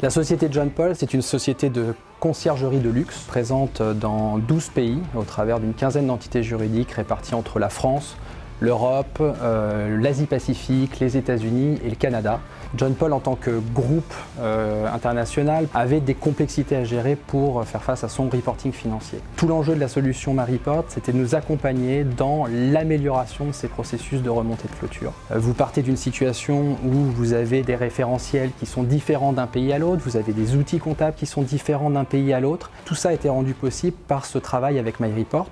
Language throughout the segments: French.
La société John Paul, c'est une société de conciergerie de luxe, présente dans 12 pays, au travers d'une quinzaine d'entités juridiques réparties entre la France, l'Europe, l'Asie-Pacifique, les États-Unis et le Canada. John Paul, en tant que groupe international, avait des complexités à gérer pour faire face à son reporting financier. Tout l'enjeu de la solution MyReport, c'était de nous accompagner dans l'amélioration de ces processus de remontée de clôture. Vous partez d'une situation où vous avez des référentiels qui sont différents d'un pays à l'autre, vous avez des outils comptables qui sont différents d'un pays à l'autre. Tout ça a été rendu possible par ce travail avec MyReport,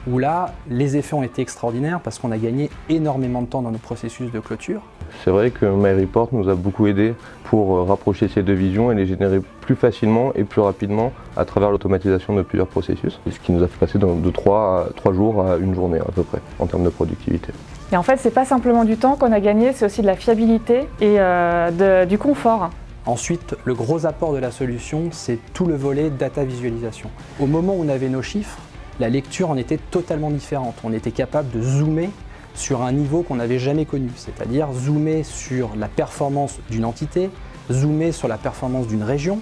où là, les effets ont été extraordinaires parce qu'on a gagné énormément de temps dans nos processus de clôture. C'est vrai que MyReport nous a beaucoup aidé pour rapprocher ces deux visions et les générer plus facilement et plus rapidement à travers l'automatisation de plusieurs processus, ce qui nous a fait passer de 3 jours à une journée à peu près en termes de productivité. Et en fait, c'est pas simplement du temps qu'on a gagné, c'est aussi de la fiabilité et du confort. Ensuite, le gros apport de la solution, c'est tout le volet data visualisation. Au moment où on avait nos chiffres, la lecture en était totalement différente. On était capable de zoomer sur un niveau qu'on n'avait jamais connu, c'est-à-dire zoomer sur la performance d'une entité, zoomer sur la performance d'une région,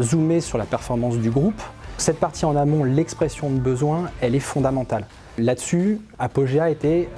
zoomer sur la performance du groupe. Cette partie en amont, l'expression de besoin, elle est fondamentale. Là-dessus, Apogea était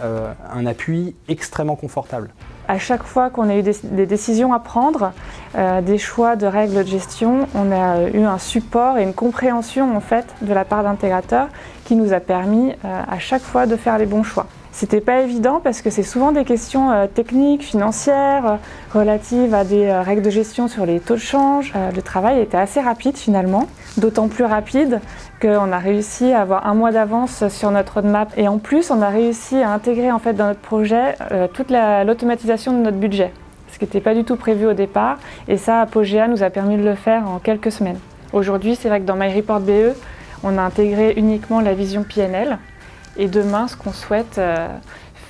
un appui extrêmement confortable. À chaque fois qu'on a eu des décisions à prendre, des choix de règles de gestion, on a eu un support et une compréhension en fait de la part d'intégrateurs qui nous a permis à chaque fois de faire les bons choix. C'était pas évident parce que c'est souvent des questions techniques, financières, relatives à des règles de gestion sur les taux de change. Le travail était assez rapide finalement, d'autant plus rapide qu'on a réussi à avoir 1 mois d'avance sur notre roadmap et en plus on a réussi à intégrer en fait dans notre projet toute l'automatisation de notre budget, ce qui n'était pas du tout prévu au départ et ça Apogea nous a permis de le faire en quelques semaines. Aujourd'hui c'est vrai que dans MyReport BE on a intégré uniquement la vision PNL. Et demain, ce qu'on souhaite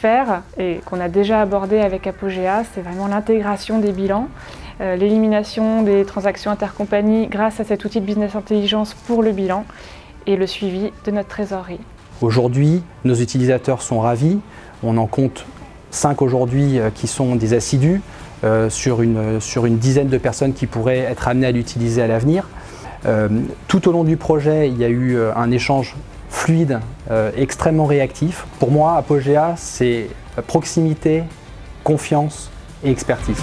faire et qu'on a déjà abordé avec Apogea, c'est vraiment l'intégration des bilans, l'élimination des transactions intercompagnies grâce à cet outil de business intelligence pour le bilan et le suivi de notre trésorerie. Aujourd'hui, nos utilisateurs sont ravis. On en compte 5 aujourd'hui qui sont des assidus sur une dizaine de personnes qui pourraient être amenées à l'utiliser à l'avenir. Tout au long du projet, il y a eu un échange fluide, extrêmement réactif. Pour moi, Apogea, c'est proximité, confiance et expertise.